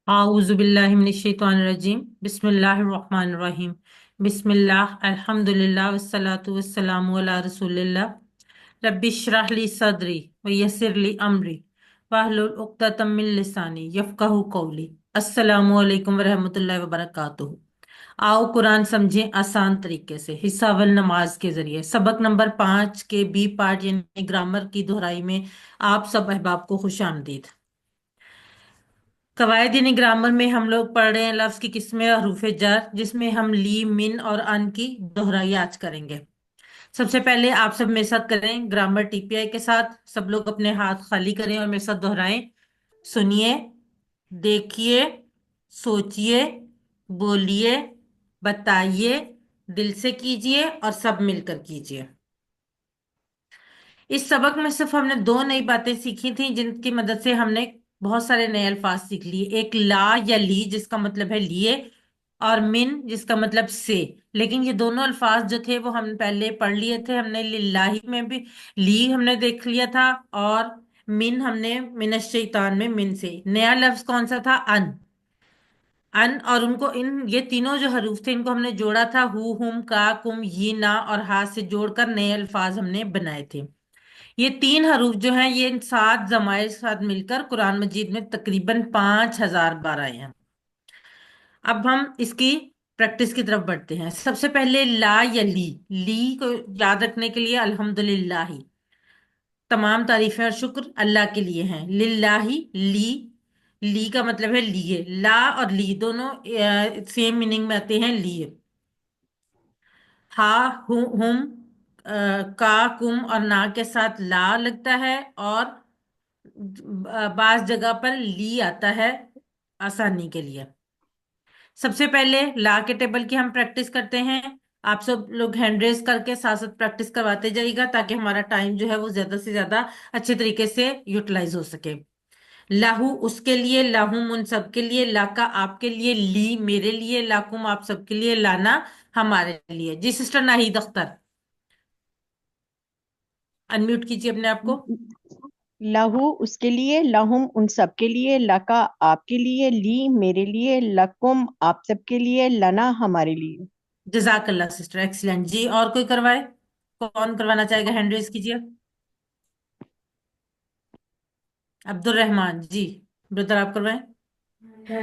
आऊज़ुबिल्लाहिमिनश्शैतानिर्रजीम बिस्मिल्लाहिर्रहमानिर्रहीम बिस्मिल्लाह अल्हम्दुलिल्लाह वस्सलातु वस्सलामु अला रसूलिल्लाह रब्बिश्रह ली सदरी व यस्सिर ली अमरी वाहलुल उक़्दतम मिन लिसानी यफ़क़हू क़ौली। अस्सलामु अलैकुम वरहमतुल्लाहि वबरकातुहू। आओ कुरान समझें आसान तरीके से। हिस्सा अव्वल नमाज के जरिए। सबक नंबर 5 के बी पार्ट यानी ग्रामर की दोहराई में आप सब अहबाब को खुश आमदीद। कवायद ग्रामर में हम लोग पढ़ रहे हैं लफ्ज की किस्में और हरूफ जर, जिसमें हम ली, मिन और अन की दोहराई आज करेंगे। सबसे पहले आप सब मेरे साथ करें ग्रामर टीपीआई के साथ। सब लोग अपने हाथ खाली करें और मेरे साथ दोहराएं। सुनिए, देखिए, सोचिए, बोलिए, बताइए, दिल से कीजिए और सब मिलकर कीजिए। इस सबक में सिर्फ हमने दो नई बातें सीखी थी जिनकी मदद से हमने बहुत सारे नए अल्फाज सीख लिए। एक ला या ली जिसका मतलब है लिए, और मिन जिसका मतलब से। लेकिन ये दोनों अल्फाज जो थे वो हम पहले पढ़ लिए थे। हमने लिल्लाही में भी ली हमने देख लिया था, और मिन हमने मिनश शैतान में मिन से। नया लफ्ज कौन सा था? अन। अन, और उनको इन ये तीनों जो हरूफ थे इनको हमने जोड़ा था हु, हुम, का, कुम, ये, ना और हा से जोड़कर नए अल्फाज हमने बनाए थे। ये तीन हरूफ जो हैं ये इन सात जमाइर के साथ मिलकर कुरान मजीद में तकरीबन 5,000 बार आए हैं। अब हम इसकी प्रैक्टिस की तरफ बढ़ते हैं। सबसे पहले ला या ली। ली को याद रखने के लिए अल्हम्दुलिल्लाह, तमाम तारीफें और शुक्र अल्लाह के लिए हैं। लिल्लाही, ली। ली का मतलब है लिए। ला और ली दोनों सेम मीनिंग में आते हैं, लिए। हा, हुम, का, कुम और ना के साथ ला लगता है, और बाज जगह पर ली आता है आसानी के लिए। सबसे पहले ला के टेबल की हम प्रैक्टिस करते हैं। आप सब लोग हैंड रेज करके साथ साथ प्रैक्टिस करवाते जाइएगा ताकि हमारा टाइम जो है वो ज्यादा से ज्यादा अच्छे तरीके से यूटिलाइज हो सके। लाहू उसके लिए, लाहुम उन सबके लिए, लाका आपके लिए, ली मेरे लिए, लाकुम आप सबके लिए, लाना हमारे लिए। जी सिस्टर नाहिद अख्तर, अनम्यूट कीजिए अपने आप को। लहू उसके लिए, लहुम उन सब के लिए, लका आपके लिए, ली मेरे लिए, लकुम आप सबके लिए, लना हमारे लिए। जजाकल्ला सिस्टर, एक्सीलेंट। जी और कोई करवाए? कौन करवाना चाहेगा? हैंड रेज कीजिए। अब्दुल रहमान जी, ब्रदर आप करवाएं।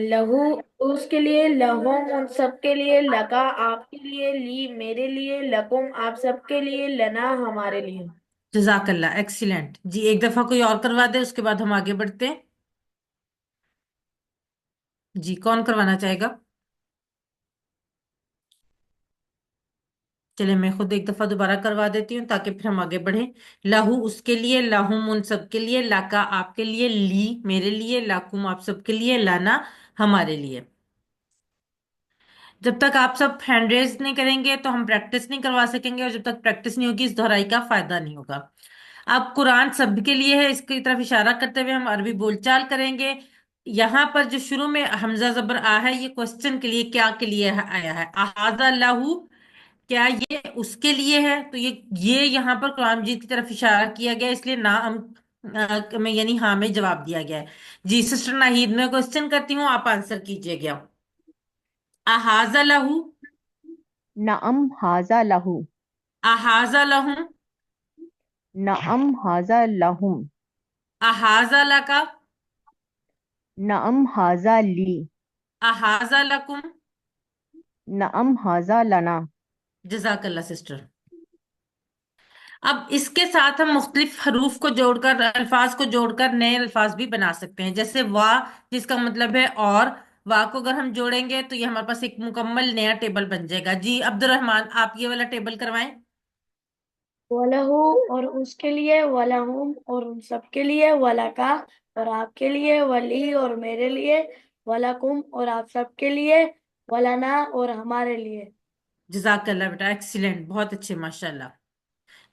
लहू उसके लिए, लहुम उन सबके लिए, लका आपके लिए, ली मेरे लिए, लकुम आप सबके लिए, लना हमारे लिए। जजाकल्ला, एक्सीलेंट। जी एक दफा कोई और करवा दे, उसके बाद हम आगे बढ़ते हैं। जी कौन करवाना चाहेगा? चलिए मैं खुद एक दफा दोबारा करवा देती हूँ ताकि फिर हम आगे बढ़े। लाहू उसके लिए, लाहुम उन सबके लिए, लाका आपके लिए, ली मेरे लिए, लाकुम आप सबके लिए, लाना हमारे लिए। जब तक आप सब हैंड रेज नहीं करेंगे तो हम प्रैक्टिस नहीं करवा सकेंगे, और जब तक प्रैक्टिस नहीं होगी इस दोहराई का फायदा नहीं होगा। अब कुरान सबके लिए है, इसकी तरफ इशारा करते हुए हम अरबी बोलचाल करेंगे। यहाँ पर जो शुरू में हमजा जबर आ है ये क्वेश्चन के लिए, क्या के लिए आया है? अहाजा लाहू, क्या ये उसके लिए है? तो ये यहाँ पर कुरान मजीद की तरफ इशारा किया गया, इसलिए ना हम में यानी हाँ में जवाब दिया गया है। जी सिस्टर नाहिद, मैं क्वेश्चन करती हूँ, आप आंसर कीजिएगा। अहाजा लहू, नअम हाजा लहू। अहाजा लहू, नअम हाजा लहुम। अहाजा लका, नअम हाजा ली। अहाजा लकुम। नअम हाजा लना। जजाकल्ला सिस्टर। अब इसके साथ हम मुख्तलिफ हरूफ को जोड़कर, अल्फाज को जोड़कर नए अल्फाज भी बना सकते हैं। जैसे वाह जिसका मतलब है और, वाह को अगर हम जोड़ेंगे तो ये हमारे पास एक मुकम्मल नया टेबल बन जाएगा। जी अब्दुल रहमान, आप ये वाला टेबल करवाएं। वलहू और उसके लिए, वलहुम और उन सबके लिए, वलका और आपके लिए, वली और मेरे लिए, वलकुम और आप सबके लिए, वलना और हमारे लिए। जजाकल्ला बेटा, एक्सीलेंट, बहुत अच्छे, माशाल्लाह।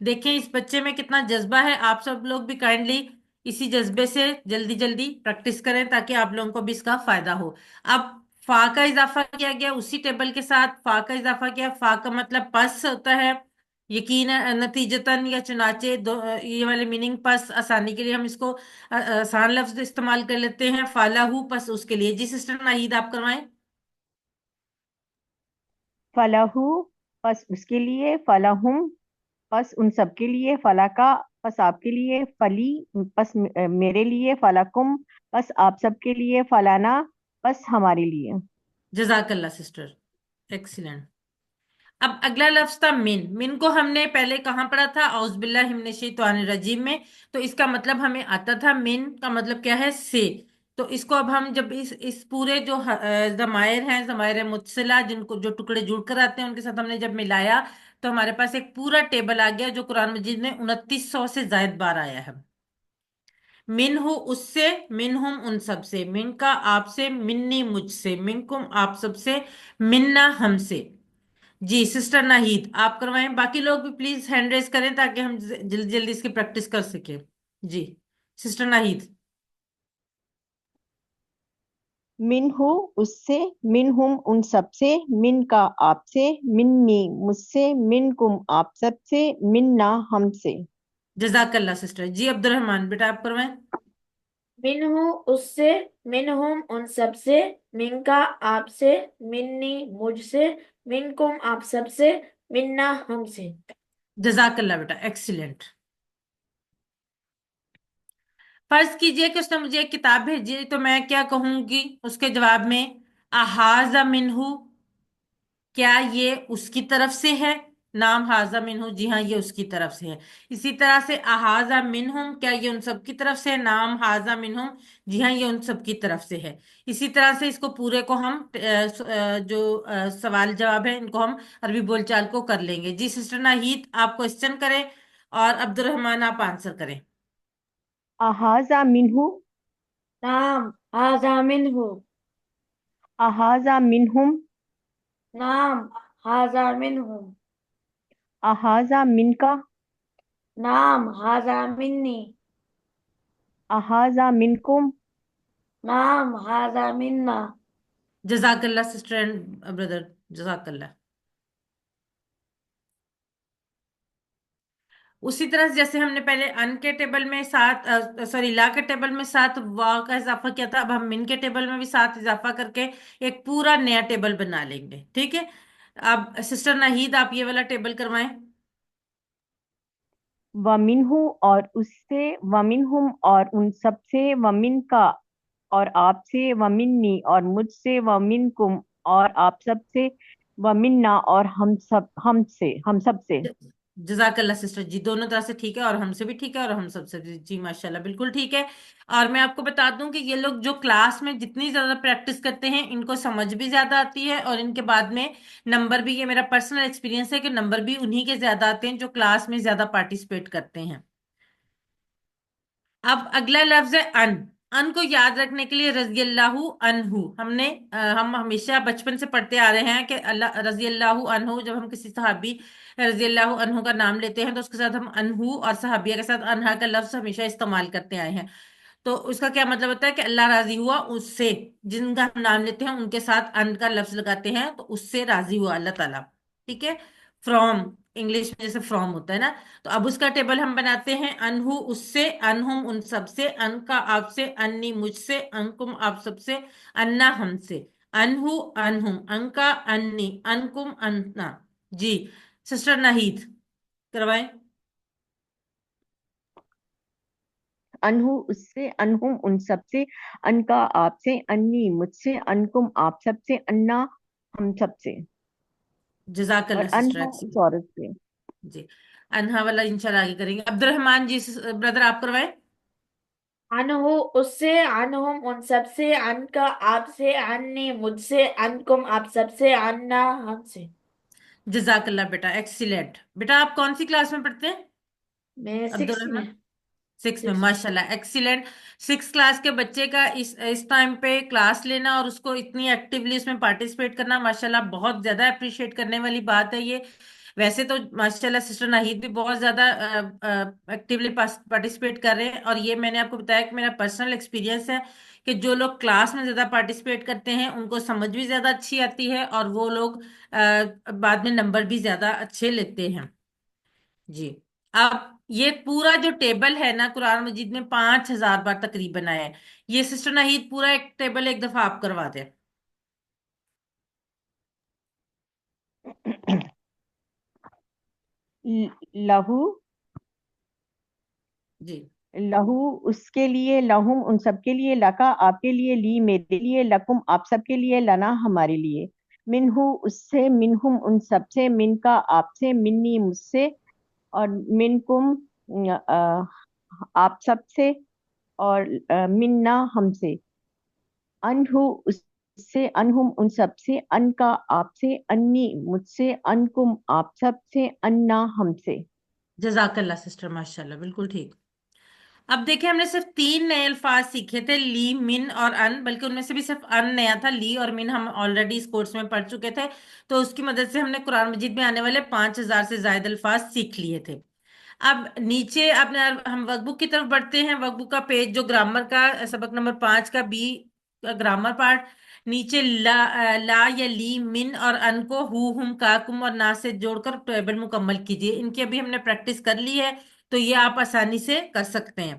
देखें इस बच्चे में कितना जज्बा है। आप सब लोग भी काइंडली इसी जज्बे से जल्दी जल्दी प्रैक्टिस करें ताकि आप लोगों को भी इसका फायदा हो। अब फा का इजाफा किया गया उसी टेबल के साथ। फा का इजाफा किया, फा का मतलब पस होता है, यकीन नतीजतन या चुनाचे दो, ये वाले मीनिंग पस आसानी के लिए हम इसको आसान लफ्ज इस्तेमाल कर लेते हैं, फालाहू पस उसके लिए। जी सिस्टर नाहीद आप करवाएं। फलाहू पस उसके लिए, फलाहुम पस उन सब के लिए, फलाका पस आपके लिए, फली पस मेरे लिए, फलाकुम पस आप सब के लिए, फलाना पस हमारे लिए। जजाकल्ला सिस्टर, एक्सीलेंट। अब अगला लफ्ज था मिन। मिन को हमने पहले कहाँ पढ़ा था? औज़ुबिल्लाहि मिनश शैतानिर रजीम में। तो इसका मतलब हमें आता था, मिन का मतलब क्या है? से। तो इसको अब हम जब इस पूरे जो जमायर हैं, जमायर मुत्सिला, जिनको जो टुकड़े जुड़कर आते हैं, उनके साथ हमने जब मिलाया, तो हमारे पास एक पूरा टेबल आ गया जो कुरान मजीद में 2900 से जायद बार आया है। मिन हु उससे, मिन हुम उन सब से, मिन का आपसे, मिन्नी मुझसे, मिनकुम आप सबसे, मिन्ना हमसे। जी सिस्टर नाहीद आप करवाएं। बाकी लोग भी प्लीज हैंड रेस करें ताकि हम जल्दी जल्दी इसकी प्रैक्टिस कर सके। जी सिस्टर नाहीद। मिन हु उससे, मिन हुम उन सब से, मिन का आपसे, मिन्नी मुझसे, मिन कुम आप सब से, मिन्ना हमसे। जजाकल्ला सिस्टर। जी अब्दुलरहमान बेटा आप करवाएं। मिनहु उससे, मिनहुम उन सब से, मिनका आपसे, मिन्नी मुझसे, मिनकुम आप सबसे, मिन्ना हमसे। जजाकल्ला बेटा, एक्सीलेंट। फर्ज कीजिए कि उसने मुझे एक किताब भेजी, तो मैं क्या कहूंगी उसके जवाब में? अहाजा मिनहू, क्या ये उसकी तरफ से है? नाम हाजा मिनहू, जी हाँ ये उसकी तरफ से है। इसी तरह से अहाजा मिनहुम, क्या ये उन सब की तरफ से है? नाम हाजा मिनहुम, जी हाँ ये उन सब की तरफ से है। इसी तरह से इसको पूरे को हम जो सवाल जवाब है इनको हम अरबी बोलचाल को कर लेंगे। जी सिस्टर नाहीद आप क्वेश्चन करें और अब्दुलरहमान आप आंसर करें। अहाजा मिनहु, नाम हाजा मिनहु। अहाजा मिनहुम, नाम हाजा मिनहुम। अहाजा मिनका, नाम हाजा मिन्नी। अहाजा मिनकुम। नाम हाजा मिन्ना। जजाकल्ला सिस्टर एंड ब्रदर, जजाकल्ला। उसी तरह से जैसे हमने पहले अन के टेबल में सात, सॉरी ला के टेबल में सात वाव का इजाफा किया था, अब हम मिन के टेबल में भी सात इजाफा करके एक पूरा नया टेबल बना लेंगे। ठीक है। अब सिस्टर नाहीद आप ये वाला टेबल करवाएं। वमिनहु और उससे, वमिनहुम और उन सब से, वमिन का और आपसे, वमिन्नी और मुझसे, वमिनकुम और आप सब से, वमिन्ना और हम सब से। जजाकल्ला सिस्टर, जी दोनों तरह से ठीक है, और हमसे भी ठीक है और हम सबसे भी। जी माशाल्लाह बिल्कुल ठीक है। और मैं आपको बता दूं कि ये लोग जो क्लास में जितनी ज्यादा प्रैक्टिस करते हैं इनको समझ भी ज्यादा आती है, और इनके बाद में नंबर भी, ये मेरा पर्सनल एक्सपीरियंस है कि नंबर भी उन्हीं के ज्यादा आते हैं जो क्लास में ज्यादा पार्टिसिपेट करते हैं। अब अगला लफ्ज है अन। अन को याद रखने के लिए रजी अल्लाहु अनहु, हम हमेशा बचपन से पढ़ते आ रहे हैं कि अल्लाह रजी अल्लाहु अनहु, जब हम किसी सहाबी रजी अल्लाहु अनहु का नाम लेते हैं तो उसके साथ हम अनहु, और सहाबिया के साथ अनहा का लफ्ज हमेशा इस्तेमाल करते आए हैं। तो उसका क्या मतलब होता है कि अल्लाह राजी हुआ उससे, जिनका हम नाम लेते हैं उनके साथ अन का लफ्ज लगाते हैं तो उससे राजी हुआ अल्लाह ताला। ठीक है। फ्रॉम, इंग्लिश में जैसे फ्रॉम होता है ना, तो अब उसका टेबल हम बनाते हैं। अनहु उससे, अनहुम उन सबसे, अन का आपसे, अन्नी मुझसे, अनकुम आप सबसे, अन्ना हमसे। अनहु अनहुम, अनका अन्नी, अनकुम अन्ना। जी सिस्टर नाहीद करवाएं। अनहु उससे, अनहुम उन सब से, अनका आपसे, अन्नी मुझसे, अनकुम आप सब से, अन्ना हम सब से। और जजाकल्ला सिस्टर, अनहा उस औरत से। जी अनहा वाला इंशाल्लाह आगे करेंगे। अब्दुलरहमान जी ब्रदर आप करवाएं। अनहु उससे, अनहुम उन सबसे, अनका आपसे, अन्नी मुझसे, अनकुम आप सबसे, अन्ना हमसे। जजाकल्ला बेटा, एक्सीलेंट। बेटा आप कौन सी क्लास में पढ़ते हैं? मैं सिक्स अब्दुलरहमान में। सिक्स में, सिक्स। माशाल्लाह एक्सीलेंट। सिक्स क्लास के बच्चे का इस टाइम पे क्लास लेना और उसको इतनी एक्टिवली इसमें पार्टिसिपेट करना, माशाल्लाह बहुत ज्यादा अप्रिशिएट करने वाली बात है ये। वैसे तो माशाल्लाह सिस्टर नाहिद भी बहुत ज्यादा एक्टिवली पार्टिसिपेट कर रहे हैं, और ये मैंने आपको बताया कि मेरा पर्सनल एक्सपीरियंस है कि जो लोग क्लास में ज्यादा पार्टिसिपेट करते हैं उनको समझ भी ज्यादा अच्छी आती है, और वो लोग बाद में नंबर भी ज्यादा अच्छे लेते हैं। جی اب یہ پورا جو ٹیبل ہے نا قرآن مجید میں 5,000 بار تقریباً آیا ہے. یہ سسٹر ناہید پورا ایک ٹیبل ایک دفعہ آپ کروا دیں. لہو جی لہو اس کے لیے، لہم ان سب کے لیے، لکا آپ کے لیے، لی میرے لیے، لکم آپ سب کے لیے، لنا ہمارے لیے، منہو اس سے، منہم ان سب سے، من کا آپ سے، منی مجھ سے، اور منکم آپ سب سے، اور منا ہم سے، انہو اس سے، انہم ان سب سے، ان کا آپ سے، انی مجھ سے، انکم آپ سب سے، انا ہم سے. جزاک اللہ سسٹر، ماشاء اللہ بالکل ٹھیک. اب دیکھیں ہم نے صرف 3 نئے الفاظ سیکھے تھے، لی، من اور ان، بلکہ ان میں سے بھی صرف ان نیا تھا. لی اور من ہم آلریڈی اس کورس میں پڑھ چکے تھے، تو اس کی مدد سے ہم نے قرآن مجید میں آنے والے 5,000 سے زائد الفاظ سیکھ لیے تھے. اب نیچے اپنے ہم ورک بک کی طرف بڑھتے ہیں. ورک بک کا پیج جو گرامر کا سبق نمبر 5 کا بی کا گرامر پارٹ، نیچے لا یا لی، من اور ان کو ہو، ہم، کا، کم اور نا سے جوڑ کر ٹیبل مکمل کیجیے. ان کی ابھی ہم نے پریکٹس کر لی ہے، تو یہ آپ آسانی سے کر سکتے ہیں.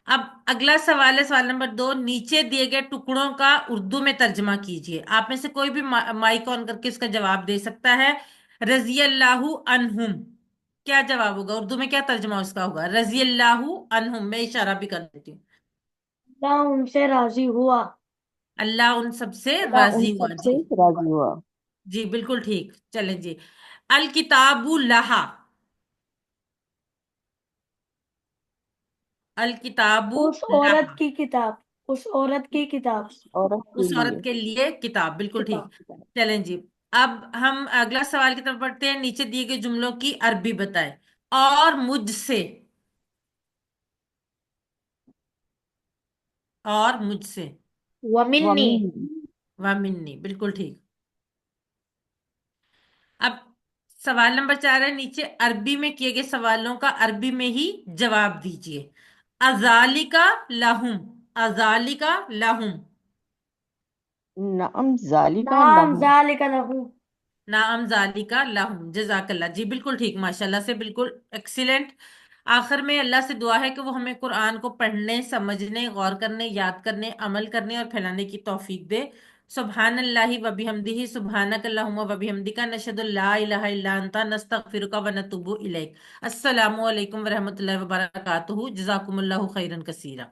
اب اگلا سوال ہے سوال نمبر 2. نیچے دیے گئے ٹکڑوں کا اردو میں ترجمہ کیجیے. آپ میں سے کوئی بھی مائک آن کر کے اس کا جواب دے سکتا ہے. رضی اللہ عنہم، کیا جواب ہوگا اردو میں؟ کیا ترجمہ اس کا ہوگا؟ رضی اللہ عنہم، میں اشارہ بھی کر دیتی ہوں. اللہ ان سے راضی ہوا. اللہ ان سب سے اللہ ان راضی ہوا. سب سے جی راضی ہوا. جی بالکل ٹھیک. چلیں جی. الکتاب لہا، الکتاب اس لہا، عورت کی کتاب. اس عورت کی کتاب. عورت کے اس لیے. عورت کے لیے کتاب، بالکل ٹھیک. کتاب. چلیں جی. اب ہم اگلا سوال کی طرف بڑھتے ہیں. نیچے دیے گئے جملوں کی عربی بتائیں. اور مجھ سے، اور مجھ سے، ومنی. ومن. ومنی، بالکل ٹھیک. اب سوال نمبر 4 ہے. نیچے عربی میں کیے گئے سوالوں کا عربی میں ہی جواب دیجئے. ازالکا لہم، ازالکا لہم، نعم ذالکا نام لہم. ذالک لہو. نعم ذالکا لہم. جزاک اللہ. جی بالکل ٹھیک، ماشاءاللہ سے بالکل ایکسیلنٹ. آخر میں اللہ سے دعا ہے کہ وہ ہمیں قرآن کو پڑھنے، سمجھنے، غور کرنے، یاد کرنے، عمل کرنے اور پھیلانے کی توفیق دے. سبحان اللہ و بحمدہ، سبحانک اللہم و بحمدک، نشہد لا الہ الا انت، نستغفرک و نتوب الیک. السلام علیکم ورحمۃ اللہ وبرکاتہ. جزاکم اللہ خیرا کثیرا.